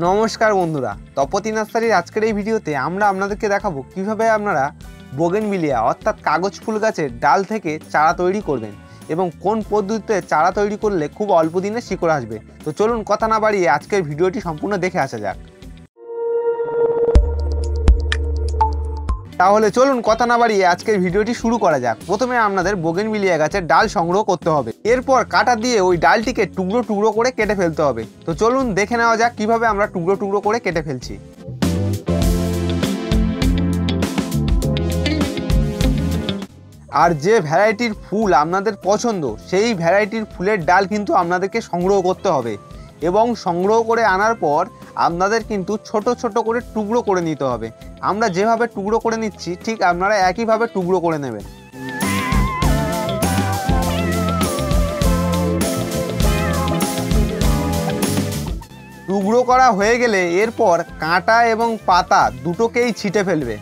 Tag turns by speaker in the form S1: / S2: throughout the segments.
S1: নমস্কার বন্ধুরা, তপতি নার্সারির আজকের এই ভিডিওতে আমরা আপনাদেরকে দেখাবো কিভাবে আপনারা বোগেনভিলিয়া অর্থাৎ কাগজ ফুল গাছের ডাল থেকে চারা তৈরি করবেন এবং কোন পদ্ধতিতে চারা তৈরি করলে খুব অল্প দিনে শিকড় আসবে। তো চলুন কথা না বাড়িয়ে আজকের ভিডিওটি সম্পূর্ণ দেখে আসা যাক। তাহলে চলুন কথা না বাড়িয়ে আজকের ভিডিওটি শুরু করা যাক। প্রথমে আপনাদের বোগেনভিলিয়া গাছের ডাল সংগ্রহ করতে হবে, এরপর কাটা দিয়ে ওই ডালটিকে টুকরো টুকরো করে কেটে ফেলতে হবে। তো চলুন দেখে নেওয়া যাক কিভাবে আমরা টুকরো টুকরো করে কেটে ফেলছি। আর যে ভ্যারাইটির ফুল আপনাদের পছন্দ সেই ভ্যারাইটির ফুলের ডাল কিন্তু আপনাদেরকে সংগ্রহ করতে হবে এবং সংগ্রহ করে আনার পর আপনাদের কিন্তু ছোট ছোট করে টুকরো করে নিতে হবে। আমরা যেভাবে টুকরো করে নিচ্ছি ঠিক আপনারা একইভাবে টুকরো করে নেবেন। টুকরো করা হয়ে গেলে এরপর কাঁটা এবং পাতা দুটোকেই ছিটে ফেলবে।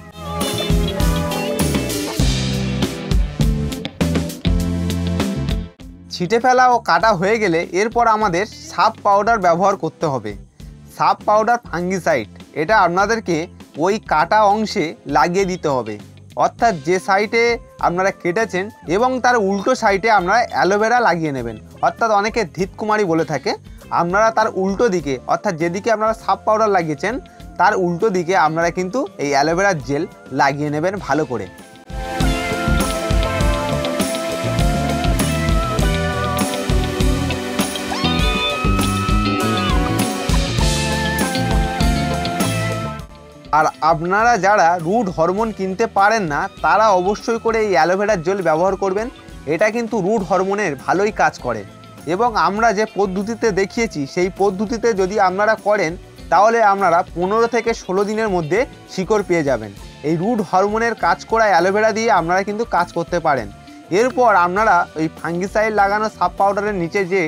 S1: ছিটে ফেলা ও কাটা হয়ে গেলে এরপর আমাদের সাপ পাউডার ব্যবহার করতে হবে। সাপ পাউডার ফাঙ্গিসাইড, এটা আপনাদেরকে ওই কাটা অংশে লাগিয়ে দিতে হবে, অর্থাৎ যে সাইডে আপনারা কেটেছেন এবং তার উল্টো সাইডে আপনারা অ্যালোভেরা লাগিয়ে নেবেন, অর্থাৎ অনেকে ধিতকুমারী বলে থাকে। আপনারা তার উল্টো দিকে অর্থাৎ যেদিকে আপনারা সাপ পাউডার লাগিয়েছেন তার উল্টো দিকে আপনারা কিন্তু এই অ্যালোভেরার জেল লাগিয়ে নেবেন ভালো করে। আর আপনারা যারা রুট হরমোন কিনতে পারেন না তারা অবশ্যই করে এই অ্যালোভেরার জেল ব্যবহার করবেন। এটা কিন্তু রুট হরমোনের ভালোই কাজ করে এবং আমরা যে পদ্ধতিতে দেখিয়েছি সেই পদ্ধতিতে যদি আপনারা করেন তাহলে আপনারা 15 থেকে 16 দিনের মধ্যে শিকড় পেয়ে যাবেন। এই রুট হরমোনের কাজ করা অ্যালোভেরা দিয়ে আপনারা কিন্তু কাজ করতে পারেন। এরপর আপনারা ওই ফাঙ্গিসাইড লাগানো সাপ পাউডারের নিচে যে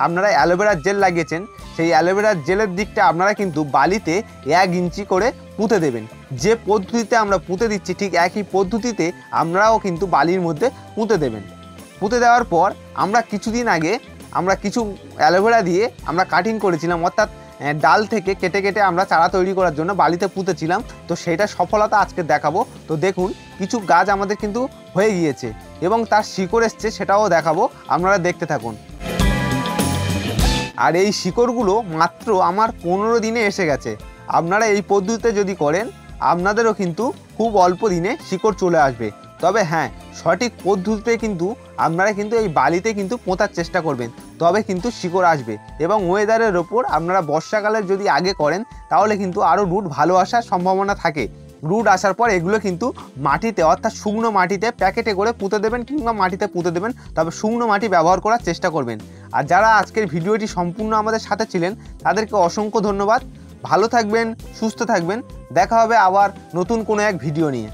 S1: আপনারা অ্যালোভেরার জেল লাগিয়েছেন সেই অ্যালোভেরার জেলের দিকটা আপনারা কিন্তু বালিতে 1 ইঞ্চি করে পুঁতে দেবেন। যে পদ্ধতিতে আমরা পুঁতে দিচ্ছি ঠিক একই পদ্ধতিতে আপনারাও কিন্তু বালির মধ্যে পুঁতে দেবেন। পুঁতে দেওয়ার পর আমরা কিছুদিন আগে আমরা কিছু অ্যালোভেরা দিয়ে আমরা কাটিং করেছিলাম, অর্থাৎ ডাল থেকে কেটে কেটে আমরা চারা তৈরি করার জন্য বালিতে পুঁতেছিলাম। তো সেটা সফলতা আজকে দেখাবো। তো দেখুন কিছু গাছ আমাদের কিন্তু হয়ে গিয়েছে এবং তার শিকড় এসছে, সেটাও দেখাবো, আপনারা দেখতে থাকুন। আর এই শিকড়গুলো মাত্র আমার 15 দিনে এসে গেছে। আপনারা এই পদ্ধতিতে যদি করেন আপনাদেরও কিন্তু খুব অল্প দিনে শিকড় চলে আসবে। তবে হ্যাঁ, সঠিক পদ্ধতিতে কিন্তু আপনারা কিন্তু এই বালিতে কিন্তু পোঁতার চেষ্টা করবেন, তবে কিন্তু শিকড় আসবে। এবং ওয়েদারের ওপর আপনারা বর্ষাকালের যদি আগে করেন তাহলে কিন্তু আরও রুট ভালো আসার সম্ভাবনা থাকে। রুট আসার পর এগুলো কিন্তু মাটিতে অর্থাৎ শুকনো মাটিতে প্যাকেটে করে পুঁতে দেবেন কিংবা মাটিতে পুঁতে দেবেন, তবে শুকনো মাটি ব্যবহার করার চেষ্টা করবেন। আর যারা আজকের ভিডিওটি সম্পূর্ণ আমাদের সাথে ছিলেন তাদেরকে অসংখ্য ধন্যবাদ। ভালো থাকবেন, সুস্থ থাকবেন, দেখা হবে আবার নতুন কোনো এক ভিডিও নিয়ে।